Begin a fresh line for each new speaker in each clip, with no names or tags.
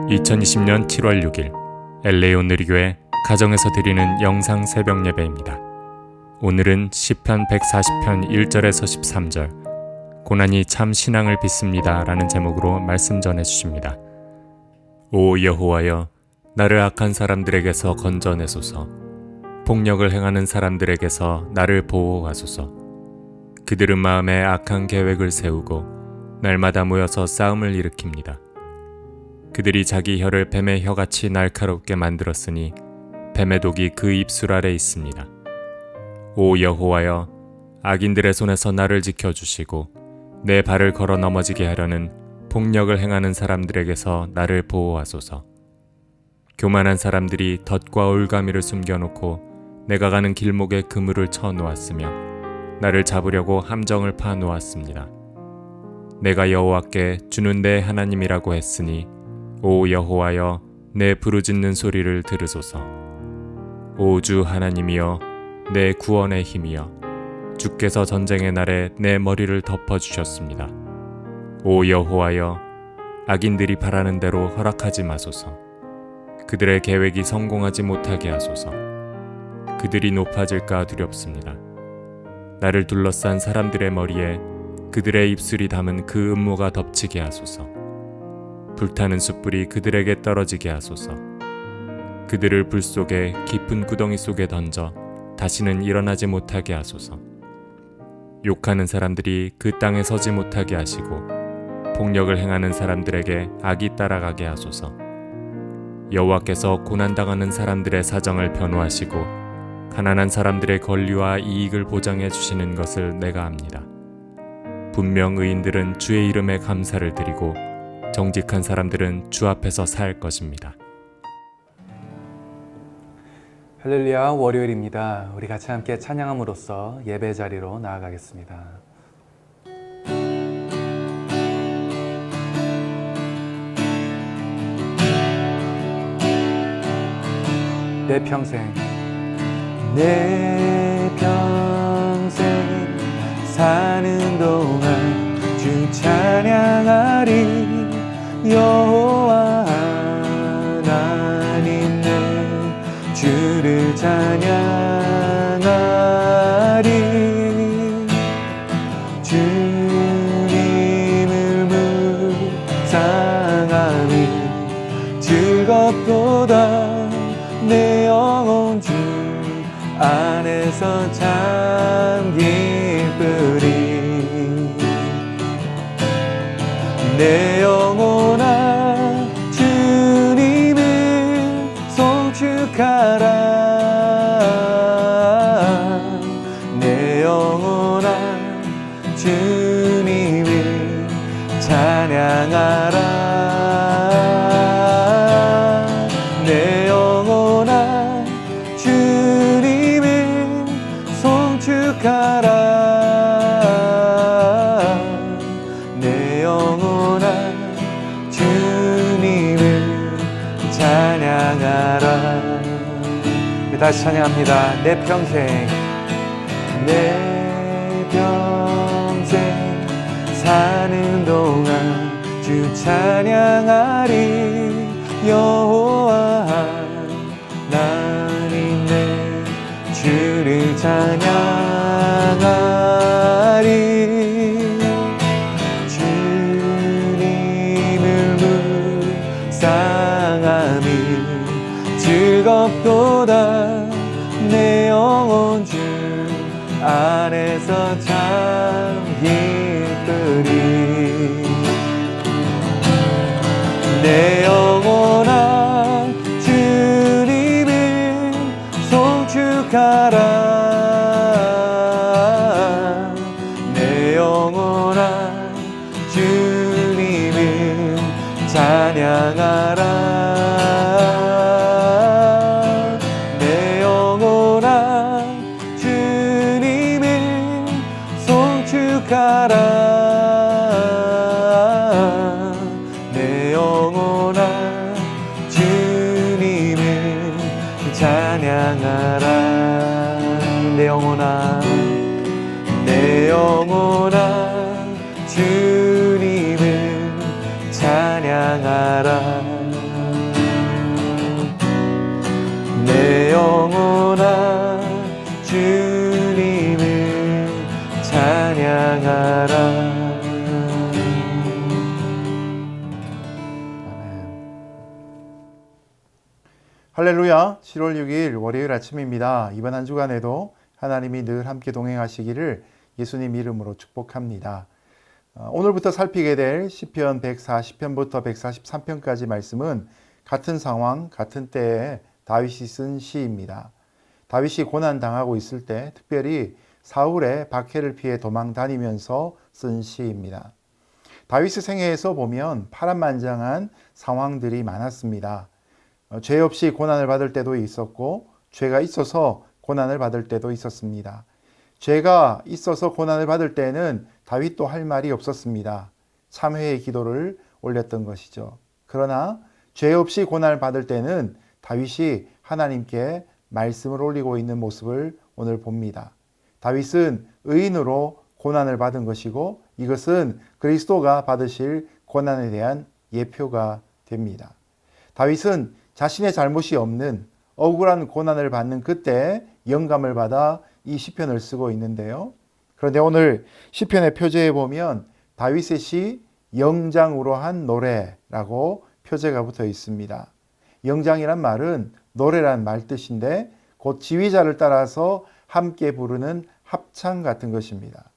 2020년 7월 6일 LA 온누리교회 가정에서 드리는 영상 새벽 예배입니다. 오늘은 시편 140편 1절에서 13절 고난이 참 신앙을 빚습니다 라는 제목으로 말씀 전해주십니다. 오 여호와여, 나를 악한 사람들에게서 건져내소서. 폭력을 행하는 사람들에게서 나를 보호하소서. 그들은 마음에 악한 계획을 세우고 날마다 모여서 싸움을 일으킵니다. 그들이 자기 혀를 뱀의 혀같이 날카롭게 만들었으니 뱀의 독이 그 입술 아래 있습니다. 오 여호와여, 악인들의 손에서 나를 지켜주시고 내 발을 걸어 넘어지게 하려는 폭력을 행하는 사람들에게서 나를 보호하소서. 교만한 사람들이 덫과 올가미를 숨겨놓고 내가 가는 길목에 그물을 쳐놓았으며 나를 잡으려고 함정을 파놓았습니다. 내가 여호와께 주는 내 하나님이라고 했으니 오 여호와여, 내 부르짖는 소리를 들으소서. 오 주 하나님이여, 내 구원의 힘이여, 주께서 전쟁의 날에 내 머리를 덮어주셨습니다. 오 여호와여, 악인들이 바라는 대로 허락하지 마소서. 그들의 계획이 성공하지 못하게 하소서. 그들이 높아질까 두렵습니다. 나를 둘러싼 사람들의 머리에 그들의 입술이 담은 그 음모가 덮치게 하소서. 불타는 숯불이 그들에게 떨어지게 하소서. 그들을 불 속에 깊은 구덩이 속에 던져 다시는 일어나지 못하게 하소서. 욕하는 사람들이 그 땅에 서지 못하게 하시고 폭력을 행하는 사람들에게 악이 따라가게 하소서. 여호와께서 고난당하는 사람들의 사정을 변호하시고 가난한 사람들의 권리와 이익을 보장해 주시는 것을 내가 압니다. 분명 의인들은 주의 이름에 감사를 드리고 정직한 사람들은 주 앞에서 살 것입니다.
할렐루야, 월요일입니다. 우리 같이 함께 찬양함으로써 예배 자리로 나아가겠습니다. 내 평생 사는 동안 주 찬양하리. 여호와 하나님 내 주를 찬양하리. 주님을 묵상하니 즐겁도다. 내 영혼 주 안에서 참 기쁘리. 내 영혼아 주님을 송축하라. 내 영혼아 주님을 찬양하라. 내 영혼아 주님을 송축하라. 내 영혼아 주님을 찬양하라. 다시 찬양합니다. 내 평생 사는 동안 주 찬양하리. 여호와 하나님 내 주를 찬양하리. 주님을 묵상하니 즐겁도다. 내 영혼 주 안에서 참 기쁘리. 내 영혼아 주님을 송축하라. 내 영혼아 주님을 찬양하라. 내 영혼아 주님을 송축하라. 내 영혼아 주님을 찬양하라. 내 영혼아 내 영혼아 주님을 찬양하라.
할렐루야, 7월 6일 월요일 아침입니다. 이번 한 주간에도 하나님이 늘 함께 동행하시기를 예수님 이름으로 축복합니다. 오늘부터 살피게 될 시편 140편부터 143편까지 말씀은 같은 상황, 같은 때에 다윗이 쓴 시입니다. 다윗이 고난당하고 있을 때 특별히 사울의 박해를 피해 도망 다니면서 쓴 시입니다. 다윗의 생애에서 보면 파란만장한 상황들이 많았습니다. 죄 없이 고난을 받을 때도 있었고 죄가 있어서 고난을 받을 때도 있었습니다. 죄가 있어서 고난을 받을 때는 다윗도 할 말이 없었습니다. 참회의 기도를 올렸던 것이죠. 그러나 죄 없이 고난을 받을 때는 다윗이 하나님께 말씀을 올리고 있는 모습을 오늘 봅니다. 다윗은 의인으로 고난을 받은 것이고 이것은 그리스도가 받으실 고난에 대한 예표가 됩니다. 다윗은 자신의 잘못이 없는 억울한 고난을 받는 그때 영감을 받아 이 시편을 쓰고 있는데요. 그런데 오늘 시편의 표제에 보면 다윗의 시 영장으로 한 노래라고 표제가 붙어 있습니다. 영장이란 말은 노래란 말 뜻인데 곧 지휘자를 따라서 함께 부르는 합창 같은 것입니다.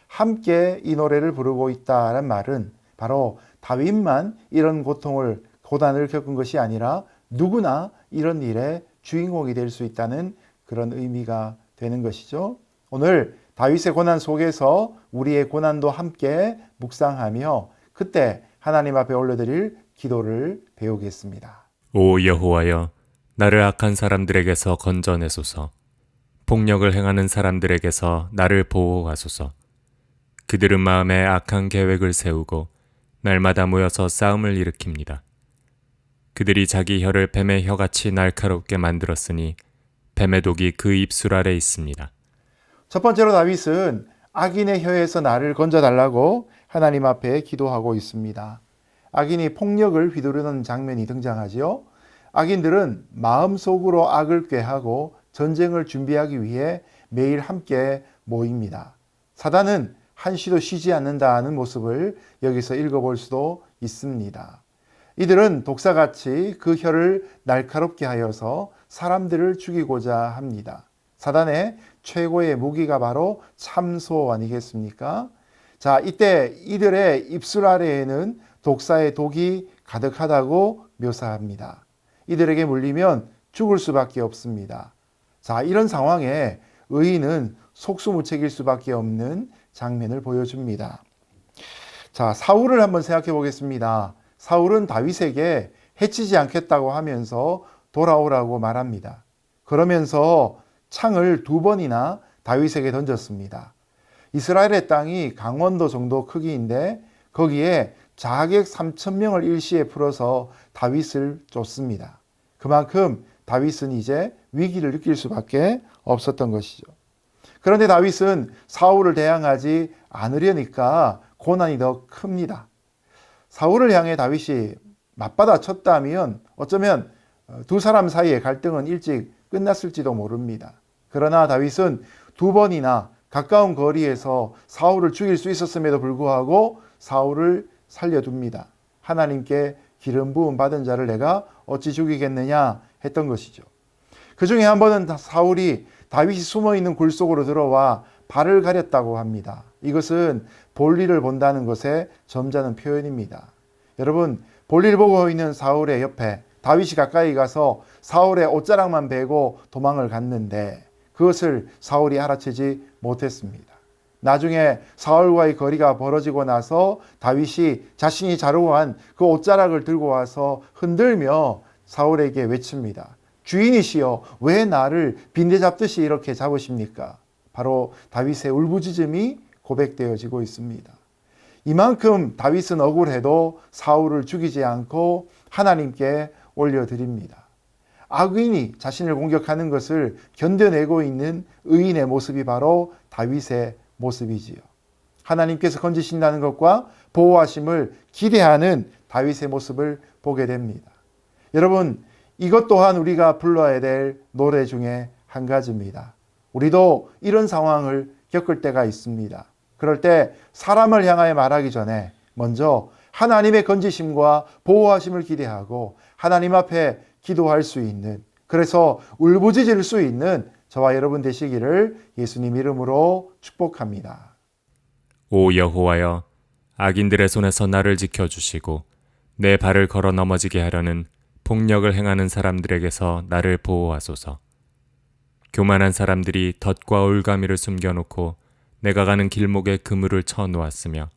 함께 이 노래를 부르고 있다는 말은 바로 다윗만 이런 고난을 겪은 것이 아니라 누구나 이런 일의 주인공이 될 수 있다는 그런 의미가 되는 것이죠. 오늘 다윗의 고난 속에서 우리의 고난도 함께 묵상하며 그때 하나님 앞에 올려드릴 기도를 배우겠습니다.
오 여호와여, 나를 악한 사람들에게서 건져내소서. 폭력을 행하는 사람들에게서 나를 보호하소서. 그들은 마음에 악한 계획을 세우고 날마다 모여서 싸움을 일으킵니다. 그들이 자기 혀를 뱀의 혀같이 날카롭게 만들었으니 뱀의 독이 그 입술 아래 있습니다.
첫 번째로 다윗은 악인의 혀에서 나를 건져달라고 하나님 앞에 기도하고 있습니다. 악인이 폭력을 휘두르는 장면이 등장하지요. 악인들은 마음속으로 악을 꾀하고 전쟁을 준비하기 위해 매일 함께 모입니다. 사단은 한시도 쉬지 않는다는 모습을 여기서 읽어볼 수도 있습니다. 이들은 독사같이 그 혀를 날카롭게 하여서 사람들을 죽이고자 합니다. 사단의 최고의 무기가 바로 참소 아니겠습니까? 자, 이때 이들의 입술 아래에는 독사의 독이 가득하다고 묘사합니다. 이들에게 물리면 죽을 수밖에 없습니다. 자, 이런 상황에 의인은 속수무책일 수밖에 없는 장면을 보여줍니다. 자, 사울을 한번 생각해 보겠습니다. 사울은 다윗에게 해치지 않겠다고 하면서 돌아오라고 말합니다. 그러면서 창을 2번이나 다윗에게 던졌습니다. 이스라엘의 땅이 강원도 정도 크기인데 거기에 자객 3,000명을 일시에 풀어서 다윗을 쫓습니다. 그만큼 다윗은 이제 위기를 느낄 수밖에 없었던 것이죠. 그런데 다윗은 사울을 대항하지 않으려니까 고난이 더 큽니다. 사울을 향해 다윗이 맞받아쳤다면 어쩌면 두 사람 사이의 갈등은 일찍 끝났을지도 모릅니다. 그러나 다윗은 2번이나 가까운 거리에서 사울을 죽일 수 있었음에도 불구하고 사울을 살려둡니다. 하나님께 기름 부음 받은 자를 내가 어찌 죽이겠느냐 했던 것이죠. 그 중에 한 번은 사울이 다윗이 숨어있는 굴 속으로 들어와 발을 가렸다고 합니다. 이것은 볼일을 본다는 것의 점잖은 표현입니다. 여러분, 볼일 보고 있는 사울의 옆에 다윗이 가까이 가서 사울의 옷자락만 베고 도망을 갔는데 그것을 사울이 알아채지 못했습니다. 나중에 사울과의 거리가 벌어지고 나서 다윗이 자신이 자르고 한 그 옷자락을 들고 와서 흔들며 사울에게 외칩니다. 주인이시여, 왜 나를 빈대 잡듯이 이렇게 잡으십니까? 바로 다윗의 울부짖음이 고백되어지고 있습니다. 이만큼 다윗은 억울해도 사울을 죽이지 않고 하나님께 올려드립니다. 악인이 자신을 공격하는 것을 견뎌내고 있는 의인의 모습이 바로 다윗의 모습이지요. 하나님께서 건지신다는 것과 보호하심을 기대하는 다윗의 모습을 보게 됩니다. 여러분, 이것 또한 우리가 불러야 될 노래 중에 한 가지입니다. 우리도 이런 상황을 겪을 때가 있습니다. 그럴 때 사람을 향하여 말하기 전에 먼저 하나님의 건지심과 보호하심을 기대하고 하나님 앞에 기도할 수 있는, 그래서 울부짖을 수 있는 저와 여러분 되시기를 예수님 이름으로 축복합니다.
오 여호와여, 악인들의 손에서 나를 지켜주시고 내 발을 걸어 넘어지게 하려는 폭력을 행하는 사람들에게서 나를 보호하소서. 교만한 사람들이 덫과 올가미를 숨겨놓고 내가 가는 길목에 그물을 쳐놓았으며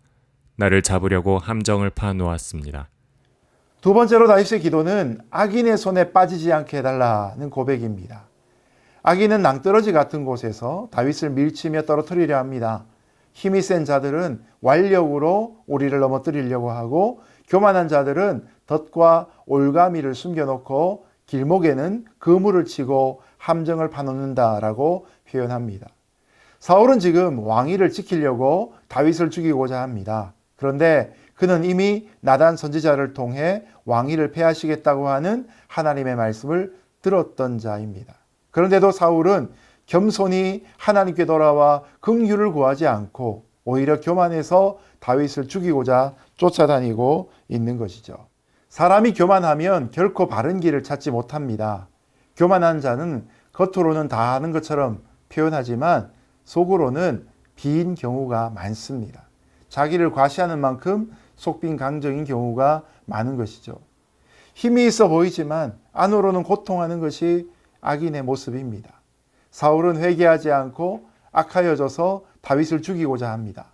나를 잡으려고 함정을 파놓았습니다.
두 번째로 다윗의 기도는 악인의 손에 빠지지 않게 해달라는 고백입니다. 악인은 낭떠러지 같은 곳에서 다윗을 밀치며 떨어뜨리려 합니다. 힘이 센 자들은 완력으로 우리를 넘어뜨리려고 하고, 교만한 자들은 덫과 올가미를 숨겨놓고 길목에는 그물을 치고 함정을 파놓는다라고 표현합니다. 사울은 지금 왕위를 지키려고 다윗을 죽이고자 합니다. 그런데 그는 이미 나단 선지자를 통해 왕위를 폐하시겠다고 하는 하나님의 말씀을 들었던 자입니다. 그런데도 사울은 겸손히 하나님께 돌아와 긍휼을 구하지 않고 오히려 교만해서 다윗을 죽이고자 쫓아다니고 있는 것이죠. 사람이 교만하면 결코 바른 길을 찾지 못합니다. 교만한 자는 겉으로는 다 아는 것처럼 표현하지만 속으로는 빈 경우가 많습니다. 자기를 과시하는 만큼 속빈 강정인 경우가 많은 것이죠. 힘이 있어 보이지만 안으로는 고통하는 것이 악인의 모습입니다. 사울은 회개하지 않고 악하여져서 다윗을 죽이고자 합니다.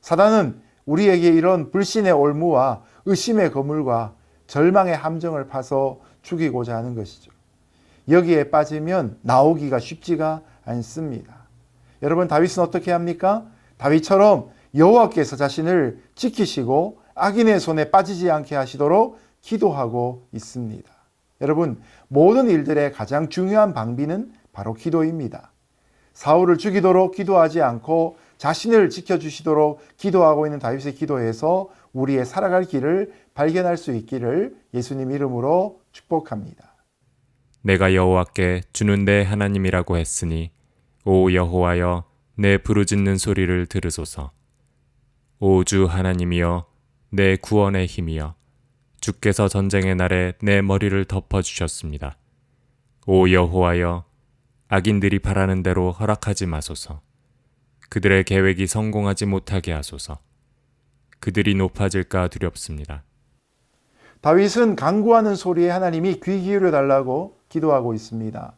사단은 우리에게 이런 불신의 올무와 의심의 거물과 절망의 함정을 파서 죽이고자 하는 것이죠. 여기에 빠지면 나오기가 쉽지가 않습니다. 여러분, 다윗은 어떻게 합니까? 다윗처럼 여호와께서 자신을 지키시고 악인의 손에 빠지지 않게 하시도록 기도하고 있습니다. 여러분, 모든 일들의 가장 중요한 방비는 바로 기도입니다. 사울을 죽이도록 기도하지 않고 자신을 지켜주시도록 기도하고 있는 다윗의 기도에서 우리의 살아갈 길을 발견할 수 있기를 예수님 이름으로 축복합니다.
내가 여호와께 주는 내 하나님이라고 했으니 오 여호와여, 내 부르짖는 소리를 들으소서. 오 주 하나님이여, 내 구원의 힘이여, 주께서 전쟁의 날에 내 머리를 덮어주셨습니다. 오 여호와여, 악인들이 바라는 대로 허락하지 마소서. 그들의 계획이 성공하지 못하게 하소서. 그들이 높아질까 두렵습니다.
다윗은 간구하는 소리에 하나님이 귀 기울여 달라고 기도하고 있습니다.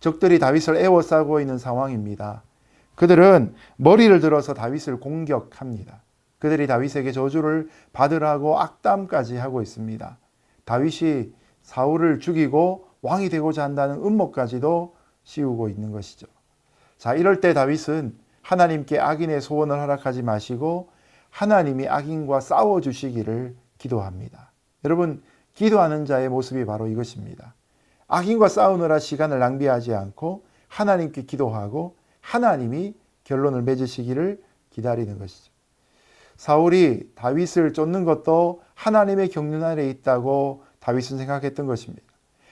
적들이 다윗을 에워싸고 있는 상황입니다. 그들은 머리를 들어서 다윗을 공격합니다. 그들이 다윗에게 저주를 받으라고 악담까지 하고 있습니다. 다윗이 사울을 죽이고 왕이 되고자 한다는 음모까지도 씌우고 있는 것이죠. 자, 이럴 때 다윗은 하나님께 악인의 소원을 허락하지 마시고 하나님이 악인과 싸워주시기를 기도합니다. 여러분, 기도하는 자의 모습이 바로 이것입니다. 악인과 싸우느라 시간을 낭비하지 않고 하나님께 기도하고 하나님이 결론을 맺으시기를 기다리는 것이죠. 사울이 다윗을 쫓는 것도 하나님의 경륜 아래 있다고 다윗은 생각했던 것입니다.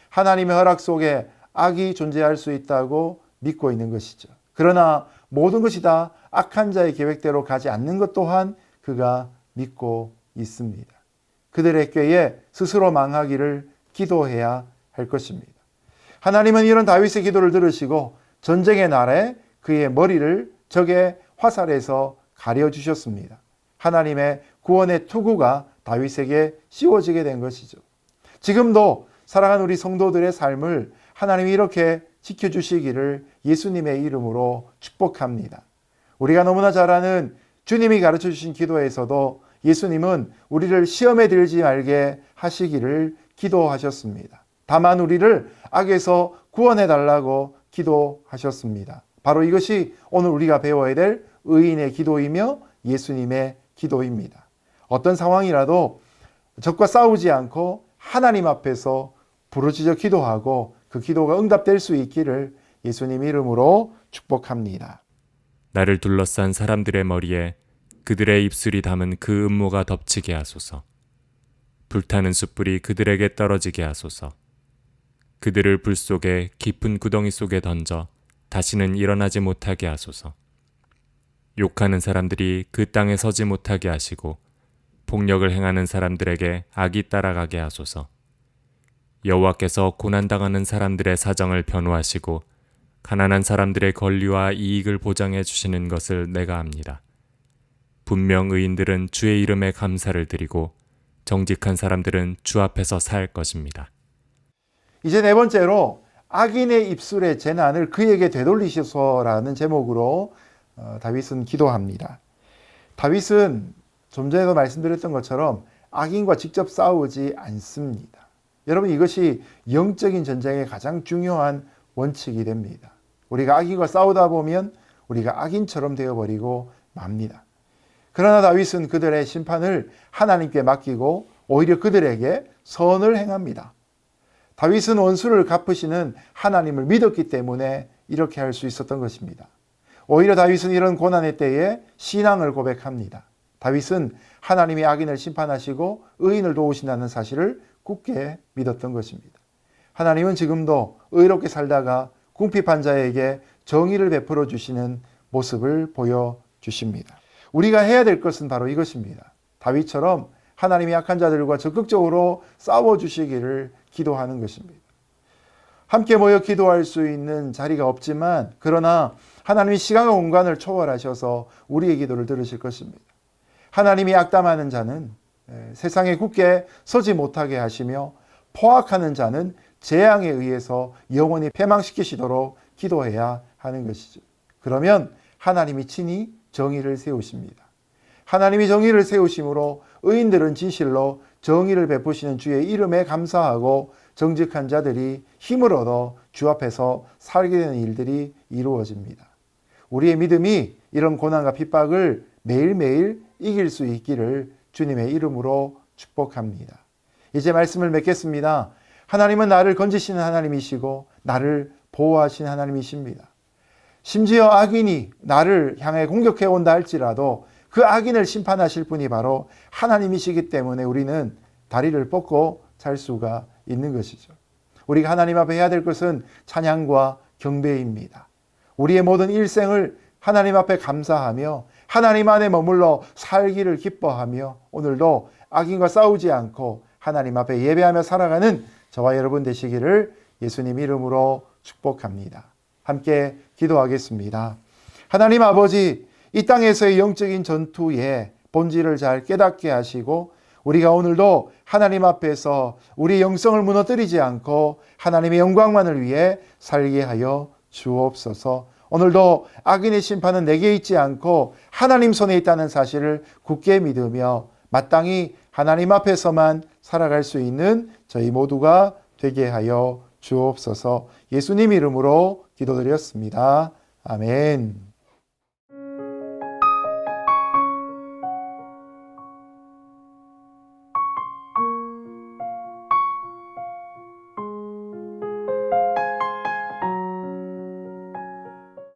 하나님의 허락 속에 악이 존재할 수 있다고 믿고 있는 것이죠. 그러나 모든 것이 다 악한 자의 계획대로 가지 않는 것 또한 그가 믿고 있습니다. 그들의 꾀에 스스로 망하기를 기도해야 할 것입니다. 하나님은 이런 다윗의 기도를 들으시고 전쟁의 날에 그의 머리를 적의 화살에서 가려주셨습니다. 하나님의 구원의 투구가 다윗에게 씌워지게 된 것이죠. 지금도 사랑하는 우리 성도들의 삶을 하나님이 이렇게 지켜주시기를 예수님의 이름으로 축복합니다. 우리가 너무나 잘 아는 주님이 가르쳐 주신 기도에서도 예수님은 우리를 시험에 들지 말게 하시기를 기도하셨습니다. 다만 우리를 악에서 구원해 달라고 기도하셨습니다. 바로 이것이 오늘 우리가 배워야 될 의인의 기도이며 예수님의 기도입니다. 어떤 상황이라도 적과 싸우지 않고 하나님 앞에서 부르짖어 기도하고 그 기도가 응답될 수 있기를 예수님 이름으로 축복합니다.
나를 둘러싼 사람들의 머리에 그들의 입술이 담은 그 음모가 덮치게 하소서. 불타는 숯불이 그들에게 떨어지게 하소서. 그들을 불 속에 깊은 구덩이 속에 던져 다시는 일어나지 못하게 하소서. 욕하는 사람들이 그 땅에 서지 못하게 하시고 폭력을 행하는 사람들에게 악이 따라가게 하소서. 여호와께서 고난당하는 사람들의 사정을 변호하시고 가난한 사람들의 권리와 이익을 보장해 주시는 것을 내가 압니다. 분명 의인들은 주의 이름에 감사를 드리고 정직한 사람들은 주 앞에서 살 것입니다.
이제 네 번째로 악인의 입술의 재난을 그에게 되돌리소서라는 제목으로 다윗은 기도합니다. 다윗은 좀 전에도 말씀드렸던 것처럼 악인과 직접 싸우지 않습니다. 여러분, 이것이 영적인 전쟁의 가장 중요한 원칙이 됩니다. 우리가 악인과 싸우다 보면 우리가 악인처럼 되어버리고 맙니다. 그러나 다윗은 그들의 심판을 하나님께 맡기고 오히려 그들에게 선을 행합니다. 다윗은 원수를 갚으시는 하나님을 믿었기 때문에 이렇게 할 수 있었던 것입니다. 오히려 다윗은 이런 고난의 때에 신앙을 고백합니다. 다윗은 하나님이 악인을 심판하시고 의인을 도우신다는 사실을 굳게 믿었던 것입니다. 하나님은 지금도 의롭게 살다가 궁핍한 자에게 정의를 베풀어 주시는 모습을 보여주십니다. 우리가 해야 될 것은 바로 이것입니다. 다윗처럼 하나님이 약한 자들과 적극적으로 싸워주시기를 기도하는 것입니다. 함께 모여 기도할 수 있는 자리가 없지만 그러나 하나님이 시간과 공간을 초월하셔서 우리의 기도를 들으실 것입니다. 하나님이 악담하는 자는 세상에 굳게 서지 못하게 하시며 포악하는 자는 재앙에 의해서 영원히 패망시키시도록 기도해야 하는 것이죠. 그러면 하나님이 친히 정의를 세우십니다. 하나님이 정의를 세우심으로 의인들은 진실로 정의를 베푸시는 주의 이름에 감사하고 정직한 자들이 힘을 얻어 주 앞에서 살게 되는 일들이 이루어집니다. 우리의 믿음이 이런 고난과 핍박을 매일매일 이길 수 있기를 주님의 이름으로 축복합니다. 이제 말씀을 맺겠습니다. 하나님은 나를 건지시는 하나님이시고 나를 보호하시는 하나님이십니다. 심지어 악인이 나를 향해 공격해 온다 할지라도 그 악인을 심판하실 분이 바로 하나님이시기 때문에 우리는 다리를 뻗고 살 수가 있는 것이죠. 우리가 하나님 앞에 해야 될 것은 찬양과 경배입니다. 우리의 모든 일생을 하나님 앞에 감사하며 하나님 안에 머물러 살기를 기뻐하며 오늘도 악인과 싸우지 않고 하나님 앞에 예배하며 살아가는 저와 여러분 되시기를 예수님 이름으로 축복합니다. 함께 기도하겠습니다. 하나님 아버지, 이 땅에서의 영적인 전투의 본질을 잘 깨닫게 하시고 우리가 오늘도 하나님 앞에서 우리 영성을 무너뜨리지 않고 하나님의 영광만을 위해 살게 하여 주옵소서. 오늘도 악인의 심판은 내게 있지 않고 하나님 손에 있다는 사실을 굳게 믿으며 마땅히 하나님 앞에서만 살아갈 수 있는 저희 모두가 되게 하여 주옵소서. 예수님 이름으로 기도드렸습니다. 아멘.